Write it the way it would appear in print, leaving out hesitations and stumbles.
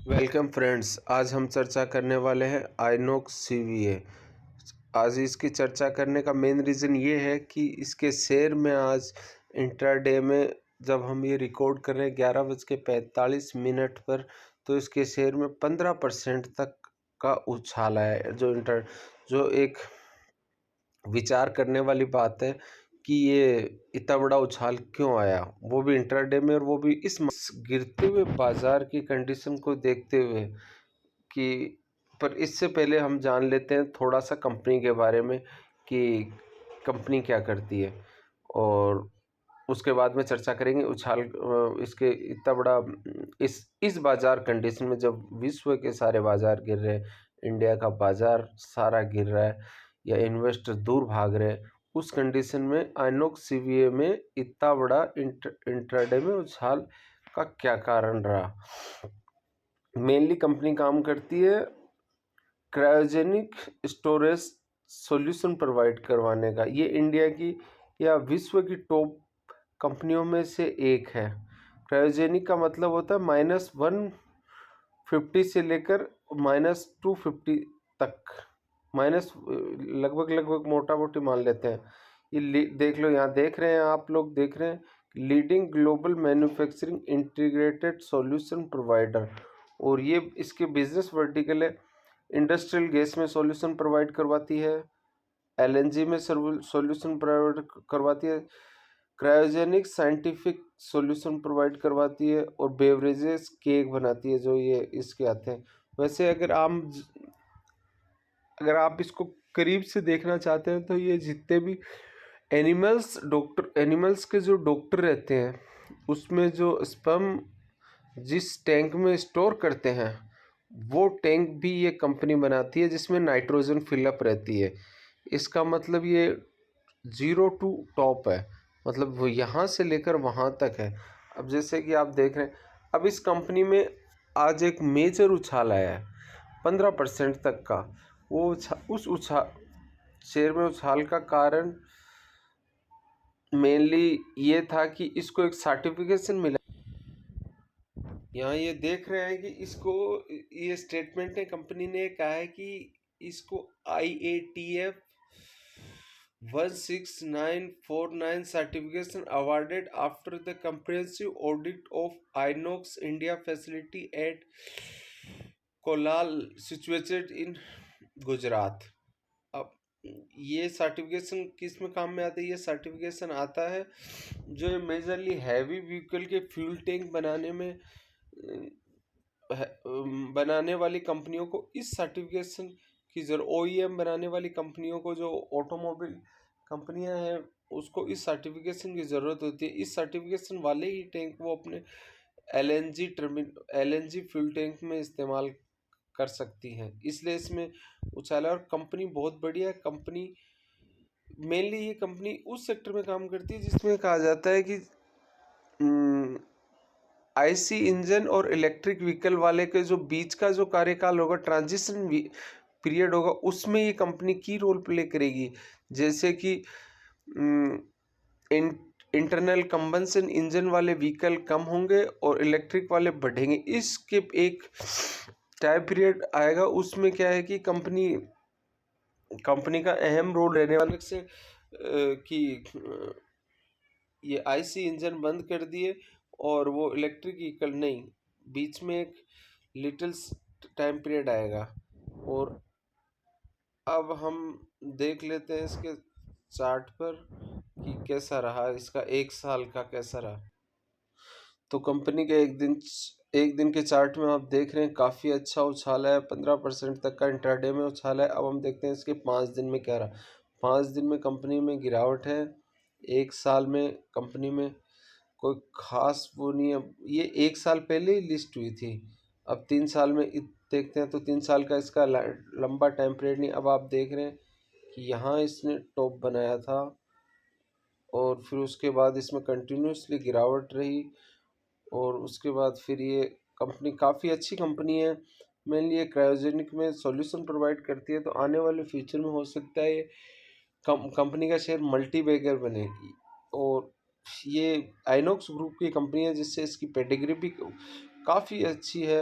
Welcome friends, आज हम चर्चा करने वाले हैं आइनॉक्स सीवीए। आज इसकी चर्चा करने का मेन रीज़न ये है कि इसके शेयर में आज इंट्राडे में जब हम ये रिकॉर्ड कर रहे हैं 11:45 पर, तो इसके शेयर में 15% तक का उछाल आया है। जो एक विचार करने वाली बात है कि ये इतना बड़ा उछाल क्यों आया, वो भी इंट्राडे में, और वो भी इस गिरते हुए बाजार की कंडीशन को देखते हुए कि पर इससे पहले हम जान लेते हैं थोड़ा सा कंपनी के बारे में कि कंपनी क्या करती है, और उसके बाद में चर्चा करेंगे इसके इतना बड़ा इस बाजार कंडीशन में जब विश्व के सारे बाजार गिर रहे हैं, इंडिया का बाजार सारा गिर रहा है या इन्वेस्टर दूर भाग रहे हैं, उस कंडीशन में आइनॉक्स सीवीए में इतना बड़ा इंट्राडे में उछाल का क्या कारण रहा। मेनली कंपनी काम करती है क्रायोजेनिक स्टोरेज सॉल्यूशन प्रोवाइड करवाने का। ये इंडिया की या विश्व की टॉप कंपनियों में से एक है। क्रायोजेनिक का मतलब होता है -150 से लेकर -250 तक, माइनस लगभग मोटा मोटी मान लेते हैं। ये देख लो, यहाँ देख रहे हैं आप लोग, देख रहे हैं leading global manufacturing integrated solution provider, और ये इसके बिजनेस वर्टिकल है। इंडस्ट्रियल गैस में सॉल्यूशन प्रोवाइड करवाती है, एलएनजी में सॉल्यूशन प्रोवाइड करवाती है, क्रायोजेनिक साइंटिफिक सॉल्यूशन प्रोवाइड करवाती है, और बेवरेजेस केक बनाती है जो ये इसके आते हैं। वैसे अगर आप इसको करीब से देखना चाहते हैं तो ये जितने भी एनिमल्स के जो डॉक्टर रहते हैं, उसमें जो स्पर्म जिस टैंक में स्टोर करते हैं, वो टैंक भी ये कंपनी बनाती है जिसमें नाइट्रोजन फिलअप रहती है। इसका मतलब ये 0 टू टॉप है, मतलब वो यहाँ से लेकर वहाँ तक है। अब जैसे कि आप देख रहे हैं, अब इस कंपनी में आज एक मेजर उछाल आया है 15% तक का। शेयर में उछाल का कारण मेनली ये था कि इसको एक सर्टिफिकेशन मिला। यहाँ ये देख रहे हैं कि इसको, ये स्टेटमेंट है, कंपनी ने कहा है कि इसको IATF 16949 certification awarded after the comprehensive audit of Inox India facility at Kolal situated in Gujarat. अब ये सर्टिफिकेशन किस में काम में आता है? ये सर्टिफिकेशन आता है जो मेजरली हैवी व्हीकल के फ्यूल टैंक बनाने वाली कंपनियों को इस सर्टिफिकेशन की जरूरत, OEM बनाने वाली कंपनियों को, जो ऑटोमोबाइल कंपनियां हैं, उसको इस सर्टिफिकेशन की ज़रूरत होती है। इस सर्टिफिकेशन वाले ही टैंक वो अपने LNG फ्यूल टैंक में इस्तेमाल कर सकती हैं, इसलिए इसमें उछाला। और कंपनी बहुत बढ़िया कंपनी, मेनली ये कंपनी उस सेक्टर में काम करती है जिसमें कहा जाता है कि IC इंजन और इलेक्ट्रिक व्हीकल वाले के जो बीच का जो कार्यकाल होगा, ट्रांजिशन पीरियड होगा, उसमें ये कंपनी की रोल प्ले करेगी। जैसे कि इंटरनल कंबंशन इंजन वाले व्हीकल कम होंगे और इलेक्ट्रिक वाले बढ़ेंगे, इसके एक टाइम पीरियड आएगा, उसमें क्या है कि कंपनी का अहम रोल रहने वाले से कि ये IC इंजन बंद कर दिए और वो इलेक्ट्रिक व्हीकल नहीं, बीच में एक लिटिल टाइम पीरियड आएगा। और अब हम देख लेते हैं इसके चार्ट पर कि कैसा रहा, इसका एक साल का कैसा रहा। तो कंपनी के एक दिन के चार्ट में आप देख रहे हैं काफ़ी अच्छा उछाला है, 15% तक का इंट्राडे में उछाला है। अब हम देखते हैं इसके 5 दिन में क्या रहा। 5 दिन में कंपनी में गिरावट है, एक साल में कंपनी में कोई खास वो नहीं है। ये एक साल पहले ही लिस्ट हुई थी, अब 3 साल में देखते हैं तो 3 साल का इसका लंबा टाइम पीरियड नहीं। अब आप देख रहे हैं कि यहाँ इसने टॉप बनाया था और फिर उसके बाद इसमें कंटिन्यूसली गिरावट रही, और उसके बाद फिर ये कंपनी काफ़ी अच्छी कंपनी है। मेनली ये क्रायोजेनिक में सॉल्यूशन प्रोवाइड करती है, तो आने वाले फ्यूचर में हो सकता है ये कंपनी का शेयर मल्टी बैगर बनेगी। और ये आइनॉक्स ग्रुप की कंपनी है जिससे इसकी पेडिग्री भी काफ़ी अच्छी है।